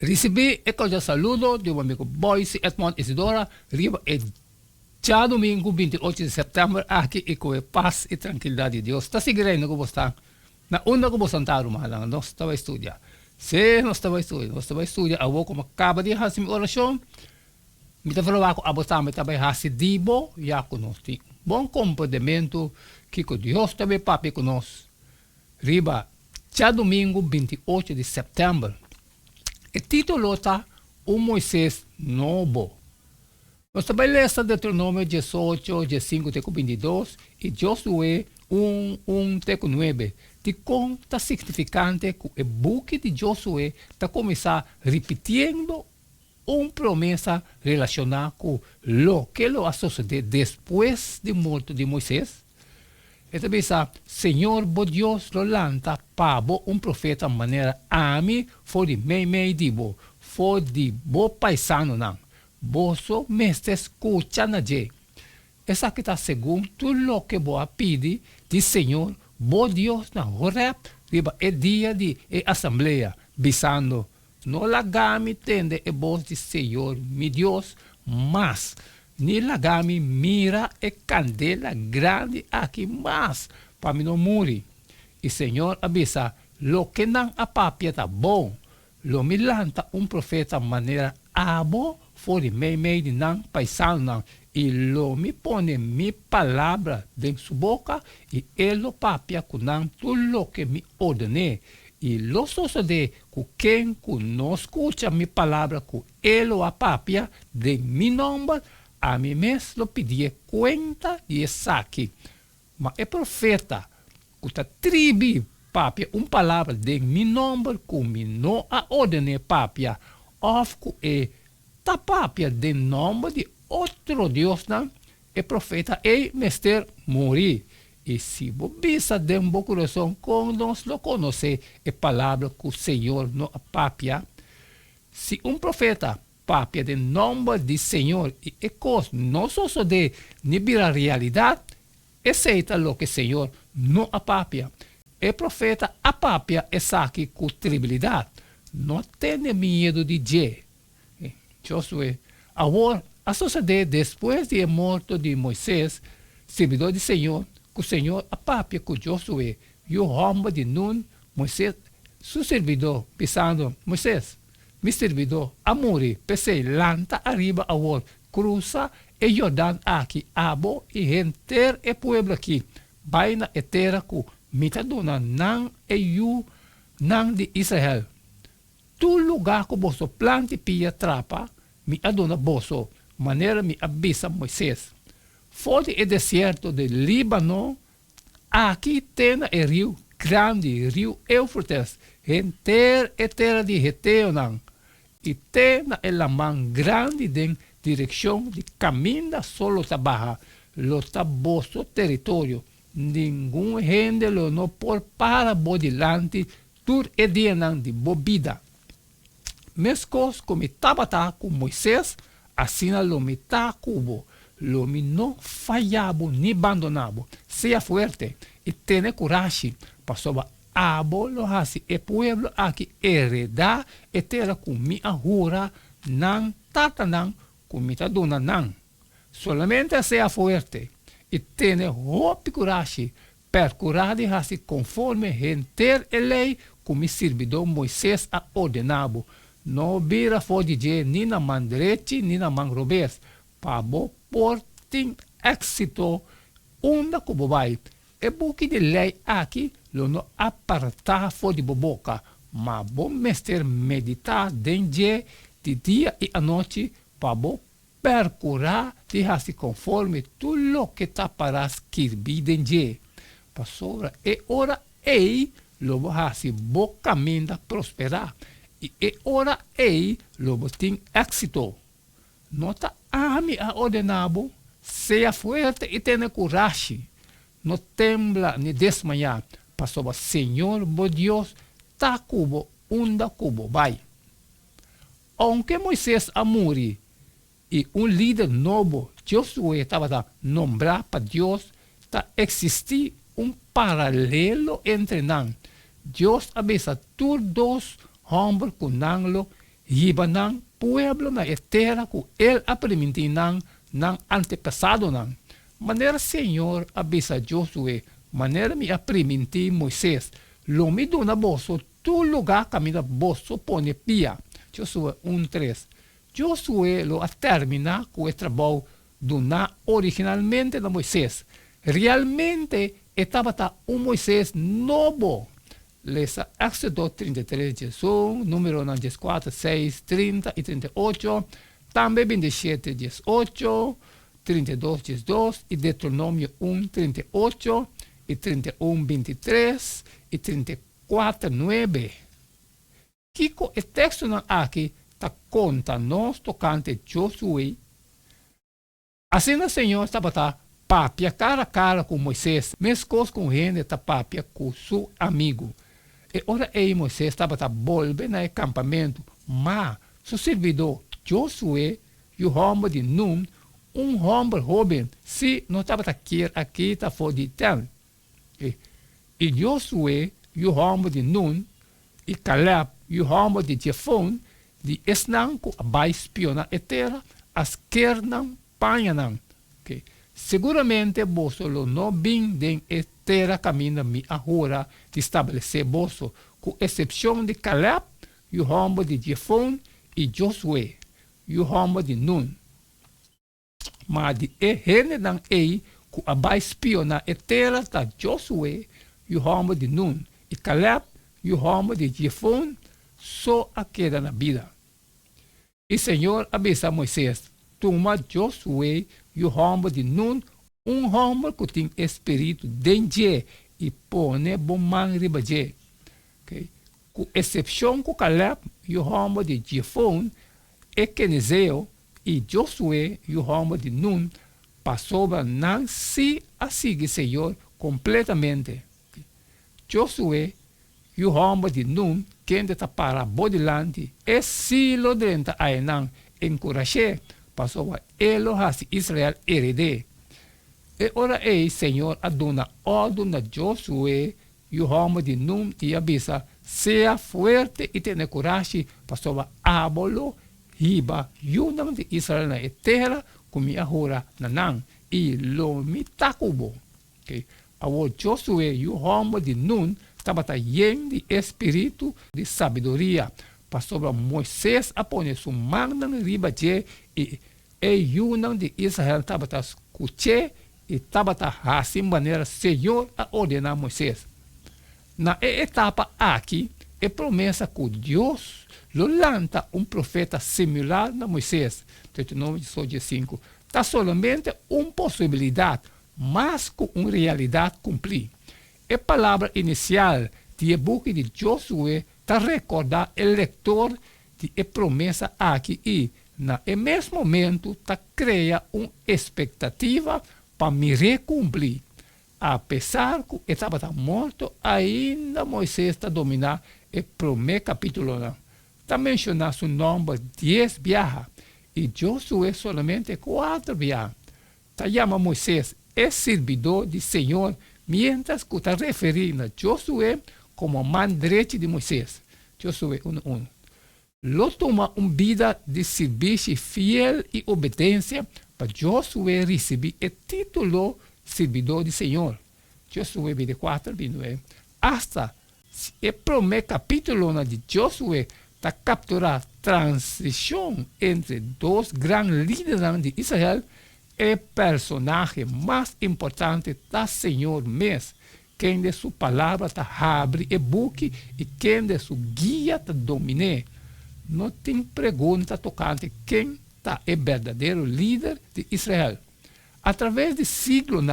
Recebi e cordial saludo de um amigo Boyce Edmond Isidora, riba e já domingo 28 de setembro, aqui e com a paz e tranquilidade de Deus. Está seguindo como está? Na onda como está malang, nós estava a estudar. Se nós estava a estudar, eu como acaba de fazer minha oração, me está falando que a botar me também fazer dibo, já conosco. Bom comportamento que com Deus também papi conosco. Riba, já domingo 28 de setembro. O título está Moisés Novo. Nós também lemos Deuteronômio 18, 15, 22 e Josué 1, 9. De conta significante que o book de Josué está começando repetindo uma promessa relacionada com o que lo suceder depois de morte de Moisés. E também sabe, Senhor, bo Deus, lo lanta, pabo, profeta maneira ami, for de mei dibo, for de bo paisano não. Boso mestre escuta na je. Essa que está segundo tudo que boa pede de Senhor, bo Deus na Horeb, riba é dia de assembleia, bisando. No lagami tende e voz de Senhor, mi Deus, mas ni lagami mira e candela grande aqui, mas para mim não morrer. E Senhor avisa, lo que não apapia tá bom, lo me lanta profeta maneira abo, for mei de não paisano não, e lo me pone mi palavra dentro sua boca, e ele papia com não tudo lo que me ordenei. E lo sucede com quem não escuta minha palavra, com ele a papia de mi nome, a mim mesmo pedi conta de saque. Mas é profeta, que está tribi papia, palavra de mi nome, que me não a ordem papia, of que é ta papia de nome de outro Deus, não? É profeta, é mestre morrer. E se você de um bom coração, quando nós lo conhece, é palavra que o Senhor não papia. Se profeta papia de nome de Senhor e coisa não só de nibira realidade, aceita o que o Senhor não papia. É profeta papia é saque com tribilidade. Não tenha medo de je. Josué, agora, a sociedade depois de morte de Moisés, servidor do Senhor, que o Senhor papia com Josué, e o homem de Nun, Moisés, seu servidor, pensando, Moisés, meu servidor, amore, pensei, lanta arriba agora, cruza e Jordão aqui, abo e enter e pueblo aqui, vai na terra que mitadona não e you, não de Israel. Tu lugar que você plante pia trapa, me adona boso, maneira me avisa Moisés. Fora o deserto de Líbano, aqui tem o rio grande, rio Éufrates, enter e terra de Heteu, e tem a mão grande de direção de caminho solo tabaja, lo taboso território, nenhum gente lo não por para bodilante, tur e dia de bobida. Mescos como tabata com Moisés, assim lo metá cubo, lo me não falhabo ni abandonabo, seja forte e tenha coragem, para abo lo hasi e pueblo aqui heredar e terra com mi ahura, não tata não, com mi taduna não. Solamente seja forte e tenha roupa coragem, percurar de hasi conforme enter a lei, como servidor Moisés a ordenado. Não vira fora de nem na mão direita, nem na mão robês. Para por ter êxito, onda como vai. E buque de lei aqui, não apartar fora de boca. Mas bom mestre meditar dentro de dia e à noite, para percurar de se conforme tudo que está para escrever dentro. Para sobra e ora ei, lo hasi bo caminho prosperar. E ora ei, lobo tem êxito. Nota ame a ordenado, seja forte e tenha coragem. Não tembla nem desmaiar. Pastor, Senhor, bo Deus, tá cubo, onda cubo, vai. Aunque Moisés amore e líder novo, Josué estava nombrar para Deus, tá existir paralelo entre nós. Deus avisa todos homens com nanglo hiba ng pueblo na terra que ele apreminti ng antepasado ng. Maneira Senhor abisa Josué, maneira me apreminti Moisés, lomi do na bosso, tu lugar camina bosso pone pia. Josué 1:3. Josué lo a terminar com o trabalho do na originalmente na Moisés. Realmente estava Moisés novo. Lesa Éxodo 33, 18, número 4, 6, 30 e 38, também 27, 18, 32, 12 e Deuteronômio 1, 38 e 31, 23 e 34, 9. Kiko o texto aqui está conta nós tocante Josué. Assim o Senhor estava papia cara a cara com Moisés, mescos com gente papia com seu amigo. E ora Moisés estava voltando no acampamento, mas seu servidor Josué e o homem de Nun, homem jovem, se não estava aqui está fora de terra. E Josué e o homem de Nun, e Caleb e o homem de Jefone, de esnan com a espionar a terra, as quernan panhanan. Seguramente você não bem den terra caminha me agora de estabelecer bolso, com exceção de Caleb e o homem de Jefone e Josué e o homem de Nun. Mas de renenan com a espionar a terra da Josué e o homem de Nun e Caleb e o homem de Jefone só a queda na vida. E Senhor avisa a Moisés, toma Josué e o homem de Nun, homem que tem espírito de e põe bom man ribaje. Com exceção com Caleb e o homem de Jefone, Equenezeu e Josué e o homem de Nun, passou não se a seguir Senhor completamente. Josué e o homem de Nun, quem está para bodilante, e se lo drenta a enang encorajar, passou a elo hasi Israel herede. E ora Senhor aduna ordem a Josué e o homem de Nun e avisa, seja forte e tenha coragem, passou a abolo, hiba, yunang de Israel na terra, como agora nanang, e lo mitakubo. Awo Josué e o homem de Nun estava lleno de espírito de sabedoria. Pastor Moisés a pôr sua mão na riba de e yunang de Israel estava escutando e estava assim maneira Senhor a ordenar Moisés. Na etapa aqui, é promessa que Deus lo lanta profeta similar a Moisés. Deuteronômio 18:5. Está somente uma possibilidade, mas com uma realidade cumprir. A palavra inicial do book de Josué está recordar o leitor de a promessa aqui e, no mesmo momento, está criando uma expectativa para me recumprir. Apesar que estava morto, ainda Moisés está dominando o primeiro capítulo. Está mencionando seu nome 10 viajas e Josué solamente 4 viajas. Está chamando Moisés é servidor do Senhor, mientras que está referindo a Josué como mão direita de Moisés. Josué 1:1. Lo toma uma vida de serviço fiel e obediência para Josué receber o título servidor do Senhor. Josué 24:29. Hasta o primeiro capítulo de Josué está capturando a transição entre dois grandes líderes de Israel. O personagem mais importante da Senhor mesmo, quem de sua palavra está abre o book e quem de sua guia está domina. Não tem pergunta tocante quem está o verdadeiro líder de Israel. Através de siglos,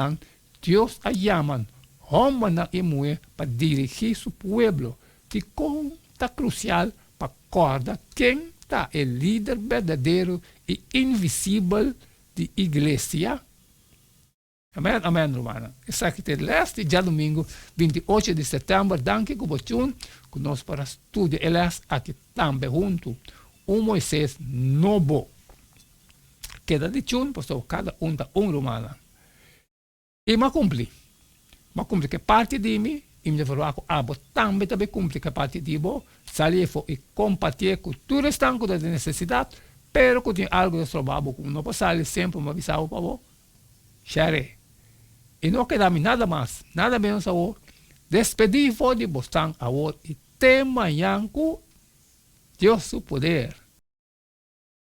Deus a chama homem e mulher para dirigir seu povo, que conta crucial para acordar quem está o líder verdadeiro e invisível de igreja. Amém, amém, romana. Isso aqui te leste, dia domingo, 28 de setembro, danke que você conosco para estudar elas aqui também junto. Moisés novo. Queda de chun, pastor, cada romana. E me cumpri que parte de mim, im de verwaco abo tambe tabe cumpre capacitivo, salir fo e compartir com tudo estanco da necessidade, pero que tem algo de trabalho com não passar sempre uma visão para você. Share. E não queda nada mais, nada menos a você. Despedir for de bostão a você e tem manhã com Deus o poder.